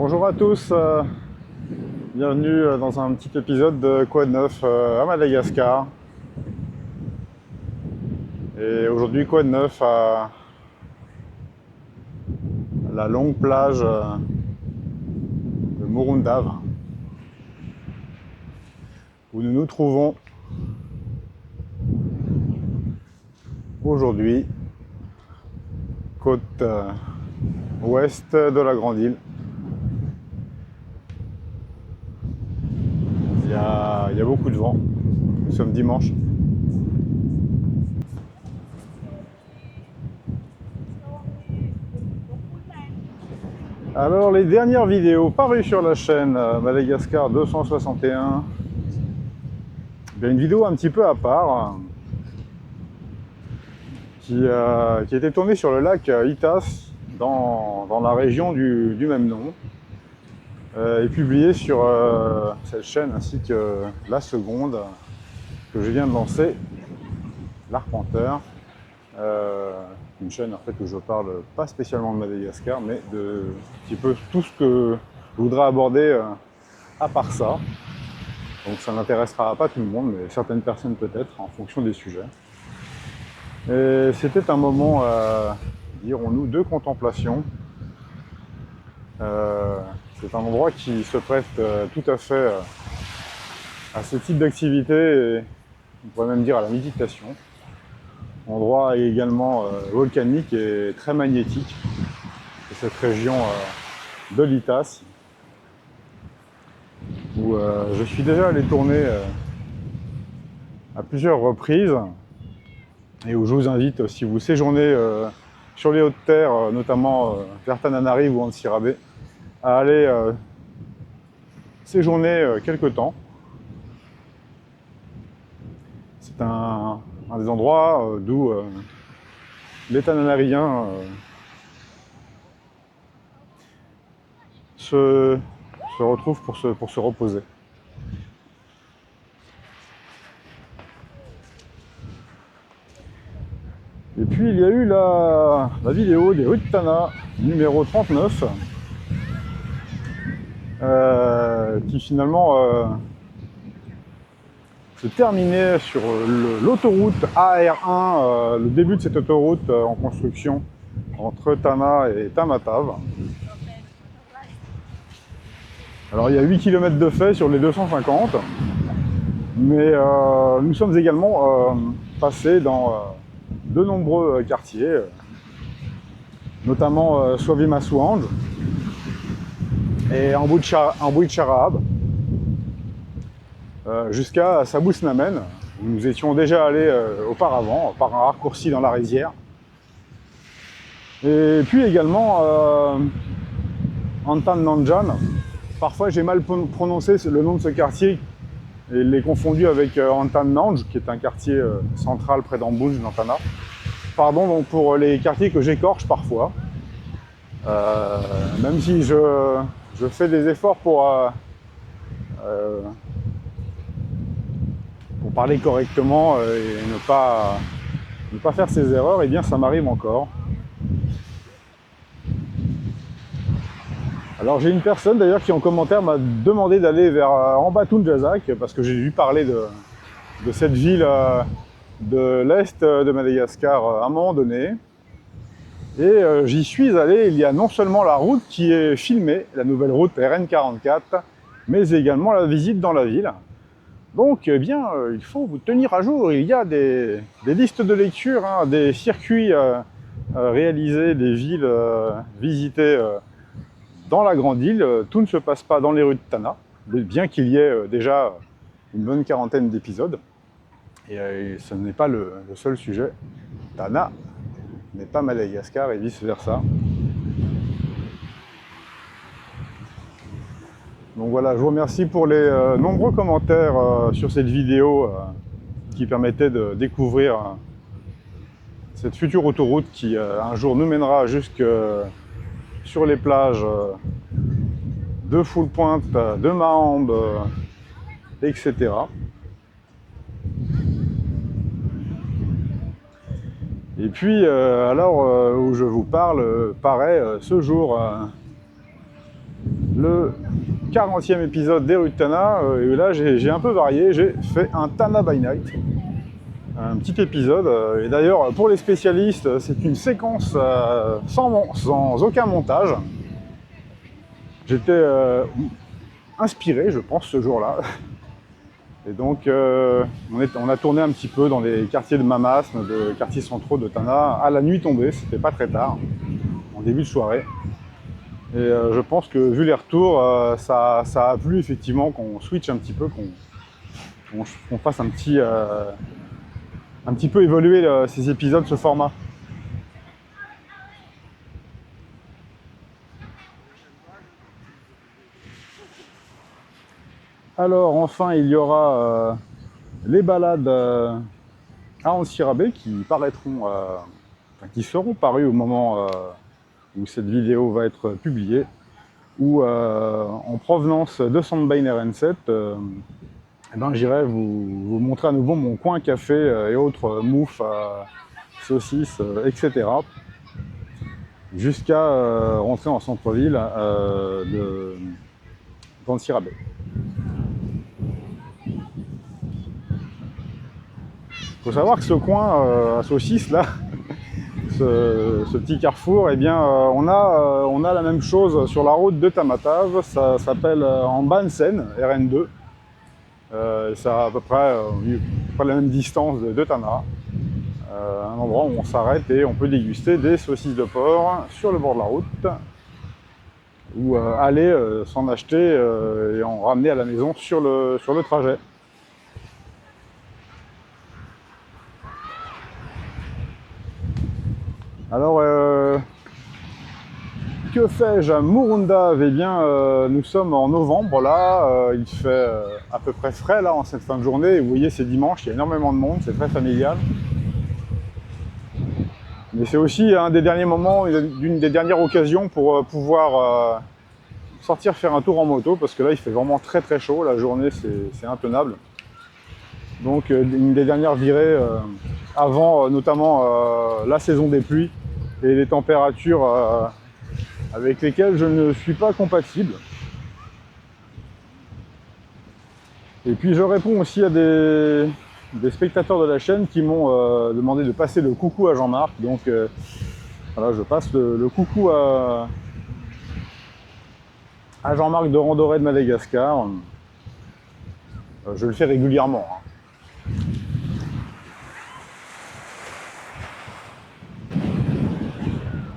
Bonjour à tous, bienvenue dans un petit épisode de Quoi de neuf à Madagascar. Et aujourd'hui, quoi de neuf à la longue plage de Morundave, où nous nous trouvons aujourd'hui, côte ouest de la Grande Île. Il y a beaucoup de vent, nous sommes dimanche. Alors les dernières vidéos parues sur la chaîne Madagascar 261, il y a une vidéo un petit peu à part qui a été tournée sur le lac Itas dans la région du même nom et publiée sur cette chaîne ainsi que la seconde que je viens de lancer, l'Arpenteur. Une chaîne en fait où je parle pas spécialement de Madagascar, mais de un petit peu tout ce que je voudrais aborder à part ça. Donc ça n'intéressera pas tout le monde, mais certaines personnes peut-être, en fonction des sujets. Et c'était un moment, dirons-nous, de contemplation. C'est un endroit qui se prête tout à fait à ce type d'activité, et on pourrait même dire à la méditation. Endroit également volcanique et très magnétique de cette région de l'Itas, où je suis déjà allé tourner à plusieurs reprises et où je vous invite, si vous séjournez sur les hautes terres, notamment vers Tananarive ou Antsirabe, à aller séjourner quelque temps. C'est un des endroits d'où les Tananariens se retrouvent pour se reposer. Et puis il y a eu la vidéo des rues de Tana, numéro 39, qui finalement se terminait sur l'autoroute AR1, le début de cette autoroute en construction entre Tana et Tamatave. Alors il y a 8 km de fait sur les 250, mais nous sommes également passés dans de nombreux quartiers, notamment Suavimasouange et Ambouitcharab, jusqu'à Sabousnamen, où nous étions déjà allés auparavant, par un raccourci dans la rizière. Et puis également Antan-Nanjan. Parfois j'ai mal prononcé le nom de ce quartier et l'ai confondu avec Antan-Nanj, qui est un quartier central près d'Ambouj, dans Tana. Pardon donc pour les quartiers que j'écorche parfois, même si je fais des efforts pour parler correctement et ne pas faire ces erreurs, et bien ça m'arrive encore. Alors j'ai une personne d'ailleurs qui en commentaire m'a demandé d'aller vers Ambattoundjazak, parce que j'ai dû parler de cette ville de l'est de Madagascar à un moment donné. Et j'y suis allé. Il y a non seulement la route qui est filmée, la nouvelle route RN44, mais également la visite dans la ville. Donc eh bien, il faut vous tenir à jour. Il y a des listes de lecture, hein, des circuits réalisés, des villes visitées dans la Grande Île. Tout ne se passe pas dans les rues de Tana, bien qu'il y ait déjà une bonne quarantaine d'épisodes. Et ce n'est pas le seul sujet. Tana n'est pas Madagascar et vice-versa. Donc voilà, je vous remercie pour les nombreux commentaires sur cette vidéo qui permettait de découvrir cette future autoroute qui un jour nous mènera jusque sur les plages de Full Point, de Mahembe, etc. Et puis, à l'heure où je vous parle, paraît ce jour le 40e épisode des rues de Tana, et là j'ai un peu varié, j'ai fait un Tana by Night, un petit épisode, et d'ailleurs pour les spécialistes c'est une séquence sans aucun montage. J'étais inspiré, je pense, ce jour-là, et donc on a tourné un petit peu dans les quartiers de Mamasne, de quartiers centraux de Tana, à la nuit tombée, c'était pas très tard, en début de soirée. Et je pense que vu les retours, ça a plu effectivement qu'on switch un petit peu, qu'on fasse un petit peu évoluer ces épisodes, ce format. Alors enfin il y aura les balades à Antsirabé qui paraîtront, qui seront parues au moment où cette vidéo va être publiée, ou en provenance de Sandbein RN7, eh ben, j'irai vous montrer à nouveau mon coin café et autres moufs, saucisses, etc. Jusqu'à rentrer en centre-ville d'Antsirabé. Il faut savoir que ce coin à saucisses là, ce petit carrefour, eh bien, on a la même chose sur la route de Tamatave. Ça s'appelle en Bansen, RN2. Ça a à peu près la même distance de Tana. Un endroit où on s'arrête et on peut déguster des saucisses de porc sur le bord de la route, ou aller s'en acheter et en ramener à la maison sur le trajet. Alors, que fais-je à Murundav? Eh bien, nous sommes en novembre là, il fait à peu près frais là en cette fin de journée. Vous voyez, c'est dimanche, il y a énormément de monde, c'est très familial. Mais c'est aussi un des derniers moments, d'une des dernières occasions pour pouvoir sortir faire un tour en moto, parce que là il fait vraiment très très chaud, la journée c'est intenable. Donc une des dernières virées avant notamment la saison des pluies et les températures avec lesquelles je ne suis pas compatible. Et puis je réponds aussi à des spectateurs de la chaîne qui m'ont demandé de passer le coucou à Jean-Marc. Donc voilà, je passe le coucou à Jean-Marc de Randoré de Madagascar. Je le fais régulièrement.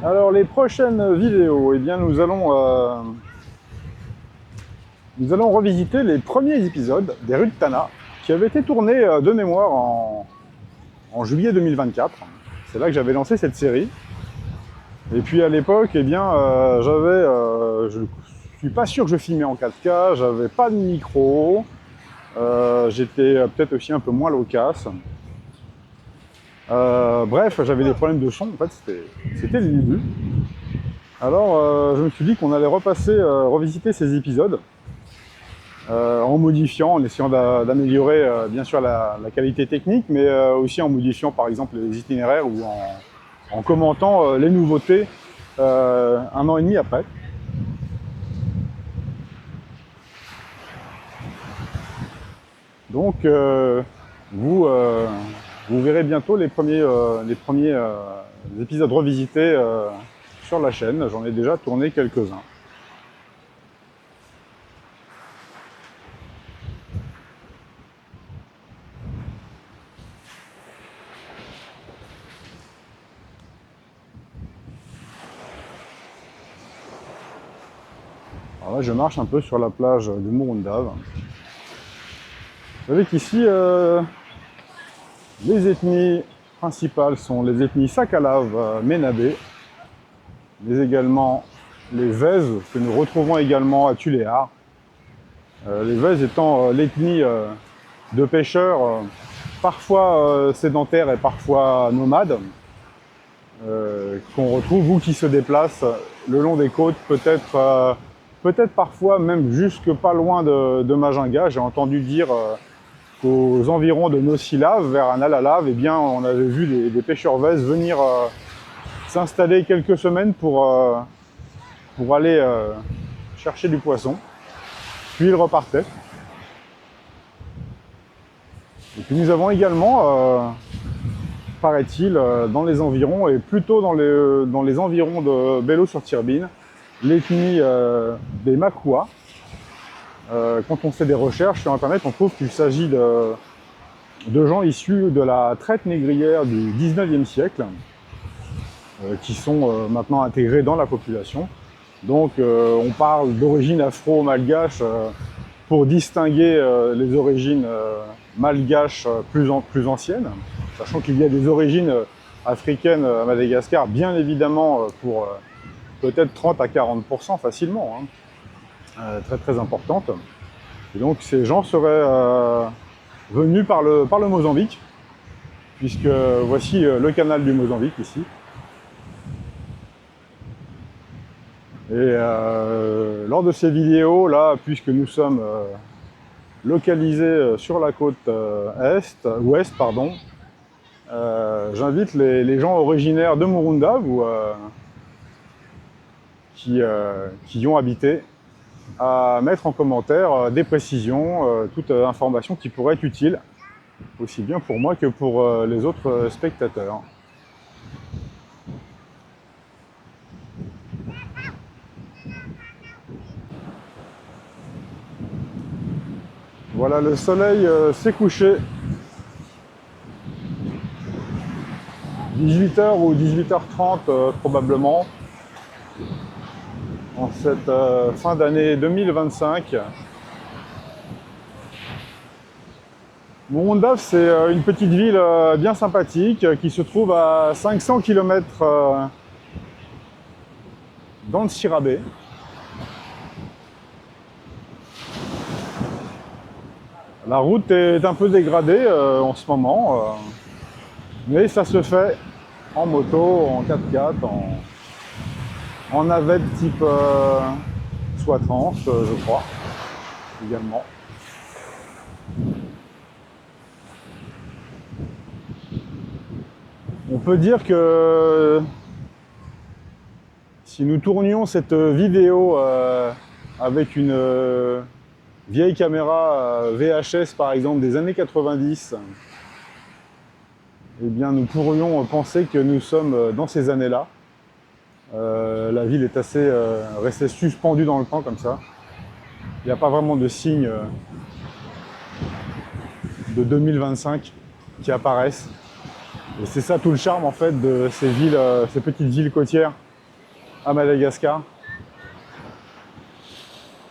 Alors les prochaines vidéos, eh bien nous allons revisiter les premiers épisodes des rues de Tana qui avaient été tournés de mémoire en juillet 2024. C'est là que j'avais lancé cette série. Et puis à l'époque, eh bien, je suis pas sûr que je filmais en 4K, j'avais pas de micro, j'étais peut-être aussi un peu moins loquace. Bref, j'avais des problèmes de son, en fait, c'était le début. Alors, je me suis dit qu'on allait revisiter ces épisodes, en modifiant, en essayant d'améliorer bien sûr la qualité technique, mais aussi en modifiant par exemple les itinéraires ou en commentant les nouveautés 1 an et demi après. Donc vous verrez bientôt les premiers épisodes revisités sur la chaîne. J'en ai déjà tourné quelques-uns. Alors là, je marche un peu sur la plage de Murundav. Vous savez qu'ici, les ethnies principales sont les ethnies Sakalav, Ménabé, mais également les Vèzes, que nous retrouvons également à Tuléar. Les Vèzes étant l'ethnie de pêcheurs, parfois sédentaires et parfois nomades, qu'on retrouve ou qui se déplacent le long des côtes, peut-être parfois même jusque pas loin de Majinga. J'ai entendu dire qu'aux environs de Nocilav, vers Analalav, eh bien, on avait vu des pêcheurs Vèzes venir s'installer quelques semaines pour aller chercher du poisson, puis ils repartaient. Et puis nous avons également, paraît-il, dans les environs, et plutôt dans les environs de Bello-sur-Tirbine, l'ethnie des Makua. Quand on fait des recherches sur internet, on trouve qu'il s'agit de gens issus de la traite négrière du 19e siècle, qui sont maintenant intégrés dans la population. Donc on parle d'origine afro-malgache pour distinguer les origines malgaches plus anciennes, sachant qu'il y a des origines africaines à Madagascar, bien évidemment pour peut-être 30 à 40% facilement, hein, très très importante. Et donc ces gens seraient venus par le Mozambique, puisque voici le canal du Mozambique ici. Et lors de ces vidéos là, puisque nous sommes localisés sur la côte ouest, pardon, j'invite les gens originaires de Murundav ou qui y ont habité à mettre en commentaire des précisions, toute information qui pourrait être utile, aussi bien pour moi que pour les autres spectateurs. Voilà, le soleil s'est couché. 18h ou 18h30 probablement, en cette fin d'année 2025. Murundav, c'est une petite ville bien sympathique qui se trouve à 500 km dans le Sirabé. La route est un peu dégradée en ce moment, mais ça se fait en moto, en 4x4, en navette type soit trans, je crois, également. On peut dire que si nous tournions cette vidéo avec une vieille caméra VHS par exemple des années 90, eh bien nous pourrions penser que nous sommes dans ces années-là. La ville est assez restée suspendue dans le temps comme ça. Il n'y a pas vraiment de signes de 2025 qui apparaissent. Et c'est ça tout le charme en fait de ces villes, ces petites villes côtières à Madagascar.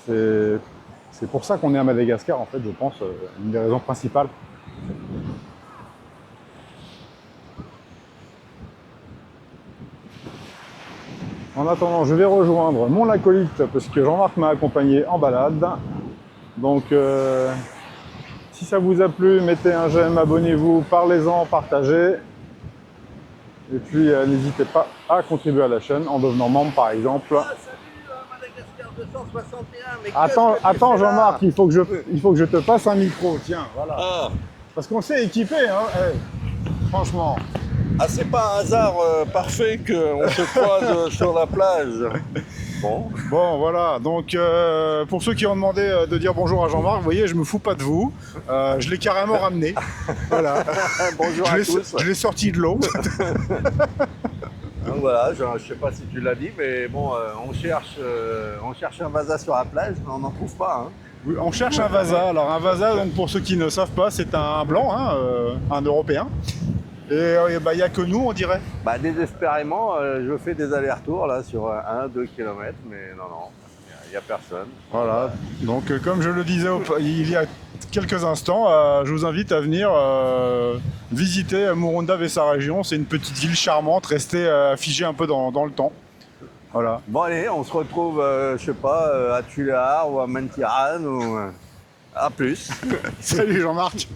C'est pour ça qu'on est à Madagascar en fait, je pense, une des raisons principales. En attendant, je vais rejoindre mon acolyte parce que Jean-Marc m'a accompagné en balade. Donc si ça vous a plu, mettez un j'aime, abonnez-vous, parlez-en, partagez. Et puis n'hésitez pas à contribuer à la chaîne en devenant membre par exemple. Ah, salut Madagascar 261, mais attends Jean-Marc, il faut que je te passe un micro, tiens, voilà. Ah, Parce qu'on s'est équipé, hein, hey, franchement. ah c'est pas un hasard parfait qu'on se croise sur la plage. Bon, voilà, donc pour ceux qui ont demandé de dire bonjour à Jean-Marc, vous voyez, je me fous pas de vous. Je l'ai carrément ramené. Voilà. Bonjour à tous. Je l'ai sorti de l'eau. Donc voilà, je sais pas si tu l'as dit, mais bon, on cherche un vasa sur la plage, mais on n'en trouve pas. Hein. Oui, on cherche un vasa. Alors un vasa, donc, pour ceux qui ne savent pas, c'est un blanc, hein, un européen. Et il n'y a que nous, on dirait. Bah, désespérément, je fais des allers-retours là sur 1-2 km, mais non, il n'y a personne. Voilà, donc comme je le disais il y a quelques instants, je vous invite à venir visiter Murundav et sa région. C'est une petite ville charmante, restée figée un peu dans le temps. Voilà. Bon allez, on se retrouve, je sais pas, à Tuléar ou à Mantiran ou à plus. Salut Jean-Marc.